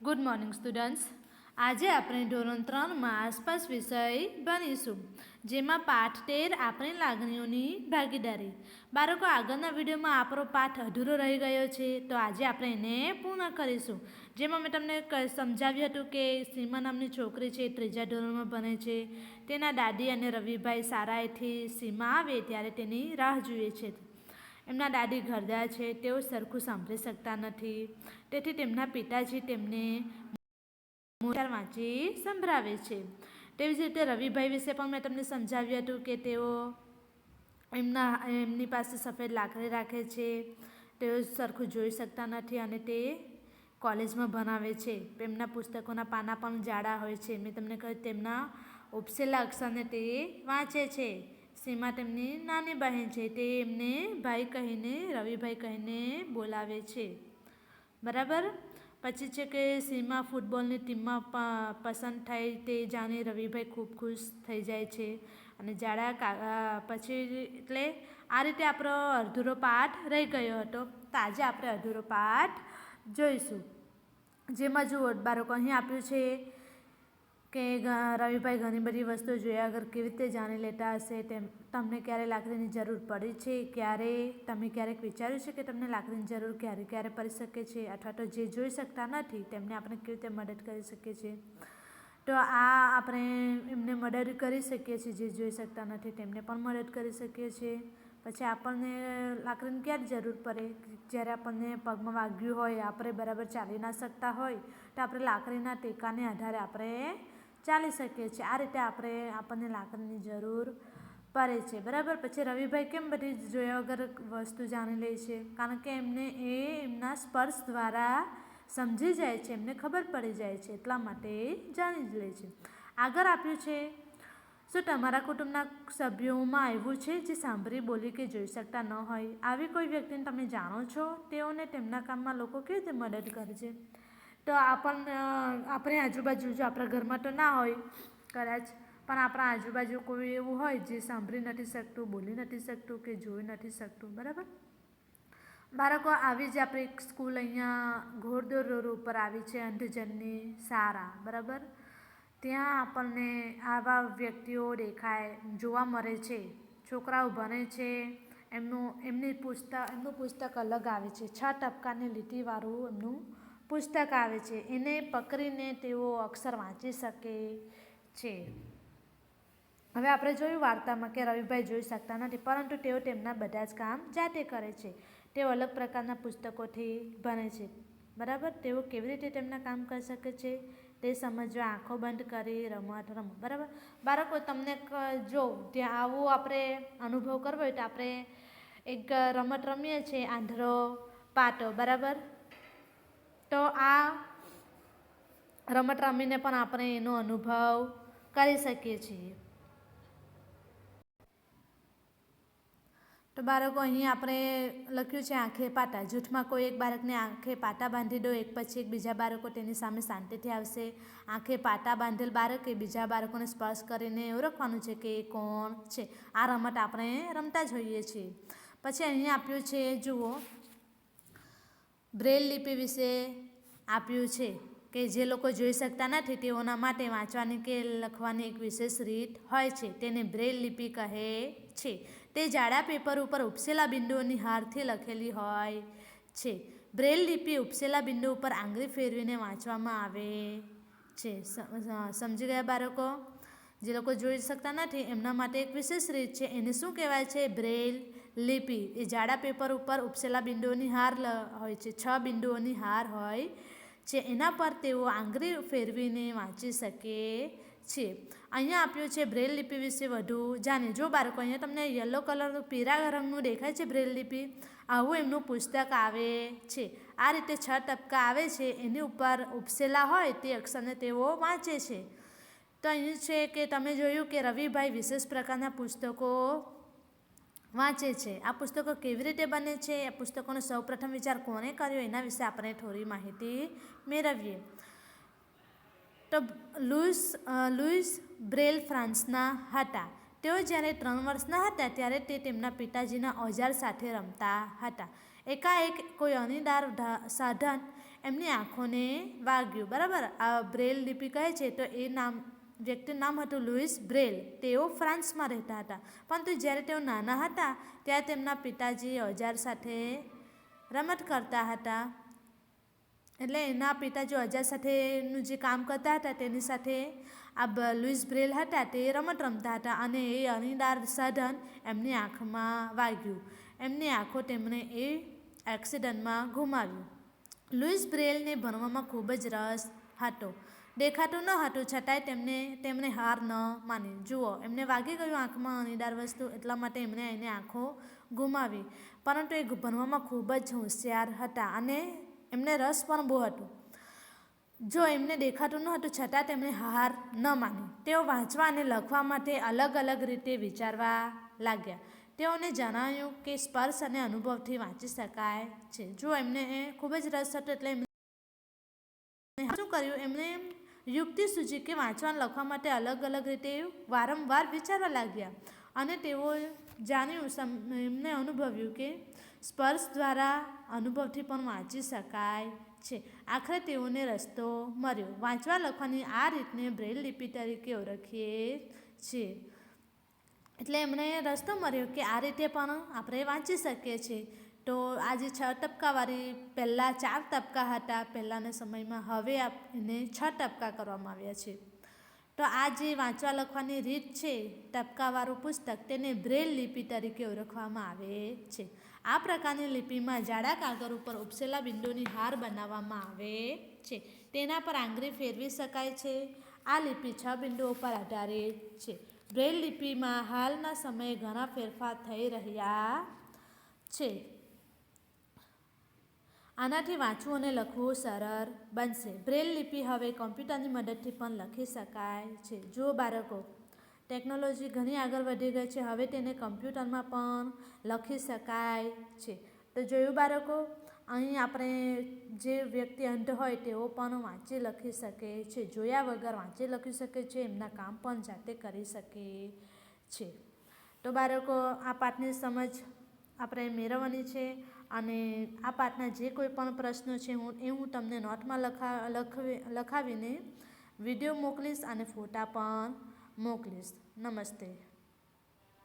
Good morning students. આજે આપણે ધોરણ 3માં આસપાસ વિષય ભણીશું, જેમાં પાઠ 13 આપણી લાગણીઓની ભાગીદારી. બાળકો, આગળના વિડીયોમાં આપણો પાઠ અધૂરો રહી ગયો છે, તો આજે આપણે એને પૂર્ણ કરીશું. જેમાં મેં તમને સમજાવ્યું હતું કે સીમા નામની છોકરી છે, ત્રીજા ધોરણમાં ભણે છે. તેના દાદી અને રવિભાઈ શાળાએથી સીમા આવે ત્યારે તેની રાહ જુએ છે. એમના દાદી ઘરડા છે, તેઓ સરખું સાંભળી શકતા નથી, તેથી તેમના પિતાજી તેમને મોટાર વાંચી સંભળાવે છે. તેવી જ રીતે રવિભાઈ વિશે પણ મેં તમને સમજાવ્યું હતું કે તેઓ એમની પાસે સફેદ લાકડી રાખે છે, તેઓ સરખું જોઈ શકતા નથી અને તે કોલેજમાં ભણાવે છે. તેમના પુસ્તકોના પાના પણ જાડા હોય છે. મેં તમને કહ્યું તેમના ઉપસેલા અક્ષરને તે વાંચે છે. સીમા તેમની નાની બહેન છે, તે એમને ભાઈ કહીને, રવિભાઈ કહીને બોલાવે છે. બરાબર. પછી છે કે સીમા ફૂટબોલની ટીમમાં પસંદ થઈ તે જાણી રવિભાઈ ખૂબ ખુશ થઈ જાય છે. અને પછી એટલે આ રીતે આપણો અધૂરો પાઠ રહી ગયો હતો. તો આજે આપણે અધૂરો પાઠ જોઈશું. જેમાં જુઓ બાળકો, અહીં આપ્યું છે કે રવિભાઈ ઘણી બધી વસ્તુઓ જોયા વગર કેવી રીતે જાણી લેતા હશે. તમને ક્યારે લાકડીની જરૂર પડી છે? તમે ક્યારેક વિચાર્યું છે કે તમને લાકડીની જરૂર ક્યારે પડી શકે છે? અથવા તો જે જોઈ શકતા નથી તેમને આપણે કેવી રીતે મદદ કરી શકીએ છીએ? તો આ આપણે એમને મદદ કરી શકીએ છીએ. જે જોઈ શકતા નથી તેમને પણ મદદ કરી શકીએ છીએ. પછી આપણને લાકડીની ક્યારે જરૂર પડે? જ્યારે આપણને પગમાં વાગ્યું હોય, આપણે બરાબર ચાલી ના શકતા હોય, તો આપણે લાકડીના ટેકાને આધારે આપણે ચાલી શકીએ છીએ. આ રીતે આપણને લાકડીની જરૂર પડે છે. બરાબર. પછી રવિભાઈ કેમ બધી જોયા વગર વસ્તુ જાણી લે છે? કારણ કે એમના સ્પર્શ દ્વારા સમજી જાય છે, એમને ખબર પડી જાય છે, એટલા માટે જાણી જ લે છે. આગળ આપ્યું છે, શું તમારા કુટુંબના સભ્યોમાં એવું છે જે સાંભળી, બોલી કે જોઈ શકતા ન હોય? આવી કોઈ વ્યક્તિને તમે જાણો છો? તેઓને તેમના કામમાં લોકો કેવી રીતે મદદ કરે છે? તો આપણે આજુબાજુ, જો આપણા ઘરમાં તો ના હોય કદાચ, પણ આપણા આજુબાજુ કોઈ એવું હોય જે સાંભળી નથી શકતું, બોલી નથી શકતું કે જોઈ નથી શકતું. બરાબર. બાળકો, આવી જ આપણે એક સ્કૂલ અહીંયા ઘોડદોર રોડ ઉપર આવી છે, અંધજનની શાળા. બરાબર. ત્યાં આપણને આવા વ્યક્તિઓ જોવા મળે છે. છોકરાઓ ભણે છે, એમનું પુસ્તક અલગ આવે છે. 6 ટપકાની લીટીવાળું એમનું પુસ્તક આવે છે. એને પકડીને તેઓ અક્ષર વાંચી શકે છે. હવે આપણે જોયું વાર્તામાં કે રવિભાઈ જોઈ શકતા નથી, પરંતુ તેઓ તેમના બધા જ કામ જાતે કરે છે. તેઓ અલગ પ્રકારના પુસ્તકોથી ભણે છે. બરાબર. તેઓ કેવી રીતે તેમના કામ કરી શકે છે તે સમજવા આંખો બંધ કરી રમત રમો. બરાબર. બાળકો, તમને જો ત્યાં આવું આપણે અનુભવ કરવો હોય તો આપણે એક રમત રમીએ છીએ, આંધળો પાટો. બરાબર. તો આ રમત રમીને પણ આપણે એનો અનુભવ કરી શકીએ છીએ. તો બાળકો, અહીં આપણે લખ્યું છે આંખે પાટા. જૂથમાં કોઈ એક બાળકને આંખે પાટા બાંધી દો. એક પછી એક બીજા બાળકો તેની સામે શાંતિથી આવશે. આંખે પાટા બાંધેલ બાળકે બીજા બાળકોને સ્પર્શ કરીને ઓળખવાનું છે કે એ કોણ છે. આ રમત આપણે રમતા જ હોઈએ છીએ. પછી અહીં આપ્યું છે, જુઓ, બ્રેલ લિપિ વિશે આપ્યું છે કે જે લોકો જોઈ શકતા નથી તેઓના માટે વાંચવાની કે લખવાની એક વિશેષ રીત હોય છે. તેને બ્રેલ લિપિ કહે છે. તે જાડા પેપર ઉપર ઉપસેલા બિંદુઓની હારથી લખેલી હોય છે. બ્રેલ લિપિ ઉપસેલા બિંદુ ઉપર આંગળી ફેરવીને વાંચવામાં આવે છે. સમજી ગયા બાળકો? જે લોકો જોઈ શકતા નથી એમના માટે એક વિશેષ રીત છે. એને શું કહેવાય છે? બ્રેલ લિપિ. એ જાડા પેપર ઉપર ઉપસેલા બિંદુઓની હાર હોય છે. 6 બિંદુઓની હાર હોય છે. એના પર તેઓ આંગળી ફેરવીને વાંચી શકે છે. અહીંયા આપ્યું છે બ્રેલ લિપિ વિશે વધુ જાણીએ. જો બાળકો, અહીંયા તમને યલો કલરનું, પીળા રંગનું દેખાય છે બ્રેલ લિપિ. આવું એમનું પુસ્તક આવે છે. આ રીતે 6 ટપકા આવે છે, એની ઉપર ઉપસેલા હોય તે અક્ષરને તેઓ વાંચે છે. તો અહીં છે કે તમે જોયું કે રવિભાઈ વિશેષ પ્રકારના પુસ્તકો વાંચે છે. આ પુસ્તકો કેવી રીતે બને છે? આ પુસ્તકોનો સૌપ્રથમ વિચાર કોણે કર્યો? એના વિશે આપણે થોડી માહિતી મેળવીએ. તો લુઈસ બ્રેલ ફ્રાન્સના હતા. તેઓ જ્યારે 3 વર્ષના હતા ત્યારે તે તેમના પિતાજીના ઓજાર સાથે રમતા હતા. એકાએક કોઈ અણીદાર સાધન એમની આંખોને વાગ્યું. બરાબર, આ બ્રેલ લિપિ કહે છે તો એ વ્યક્તિનું નામ હતું લુઈસ બ્રેલ. તેઓ ફ્રાન્સમાં રહેતા હતા, પરંતુ જ્યારે તેઓ નાના હતા ત્યારે તેમના પિતાજી ઓજાર સાથે રમત કરતા હતા. એટલે એના પિતાજી ઓજાર સાથેનું જે કામ કરતા હતા તેની સાથે આ લુઈસ બ્રેલ હતા તે રમત રમતા હતા અને એ અણીદાર સાધન એમની આંખમાં વાગ્યું. એમની આંખો તેમણે એ એક્સિડન્ટમાં ગુમાવ્યું. લુઈસ બ્રેલને ભણવામાં ખૂબ જ રસ હતો. દેખાતું ન હતું છતાંય તેમણે હાર ન માની. જુઓ, એમને વાગી ગયું આંખમાં અણીદાર વસ્તુ, એટલા માટે એમણે એની આંખો ગુમાવી. પરંતુ એ ભણવામાં ખૂબ જ હોશિયાર હતા અને એમને રસ પણ બહુ હતું. જો એમને દેખાતું ન હતું છતાં તેમણે હાર ન માની. તેઓ વાંચવા અને લખવા માટે અલગ અલગ રીતે વિચારવા લાગ્યા. તેઓને જણાવ્યું કે સ્પર્શ અને અનુભવથી વાંચી શકાય છે. જો એમને ખૂબ જ રસ હતો એટલે એમણે શું કર્યું, એમણે યુક્તિ સૂચી કે વાંચવા અને લખવા માટે અલગ અલગ રીતે વારંવાર વિચારવા લાગ્યા અને તેઓ જાણ્યું, એમને અનુભવ્યું કે સ્પર્શ દ્વારા અનુભવથી પણ વાંચી શકાય છે. આખરે તેઓને રસ્તો મળ્યો. વાંચવા લખવાની આ રીતને બ્રેલ લિપિ તરીકે ઓળખીએ છીએ. એટલે એમને રસ્તો મળ્યો કે આ રીતે પણ આપણે વાંચી શકીએ છીએ. તો આ જે 6 ટપકાવાળી, પહેલાં 4 ટપકા હતા પહેલાંના સમયમાં, હવે એને 6 ટપકા કરવામાં આવ્યા છે. તો આ જે વાંચવા લખવાની રીત છે, ટપકાવાળું પુસ્તક, તેને બ્રેલ લિપિ તરીકે ઓળખવામાં આવે છે. આ પ્રકારની લિપિમાં જાડા કાગળ ઉપર ઉપસેલા બિંદુની હાર બનાવવામાં આવે છે. તેના પર આંગળી ફેરવી શકાય છે. આ લિપિ 6 બિંદુઓ પર આધારિત છે. બ્રેલ લિપિમાં હાલના સમયે ઘણા ફેરફાર થઈ રહ્યા છે. આનાથી વાંચવું અને લખવું સરળ બનશે. બ્રેલ લિપિ હવે કમ્પ્યુટરની મદદથી પણ લખી શકાય છે. જો બાળકો, ટેકનોલોજી ઘણી આગળ વધી ગઈ છે, હવે તેને કમ્પ્યુટરમાં પણ લખી શકાય છે. તો જોયું બાળકો, અહીં આપણે જે વ્યક્તિ અંધ હોય તેઓ પણ વાંચી લખી શકે છે. જોયા વગર વાંચી લખી શકે છે. એમના કામ પણ જાતે કરી શકે છે. તો બાળકો, આ પાઠની સમજ આપણે મેળવવાની છે અને આ પાઠના જે કોઈ પણ પ્રશ્નો છે હું તમને નોટમાં લખાવીને વિડીયો મોકલીશ અને ફોટા પણ મોકલીશ. નમસ્તે.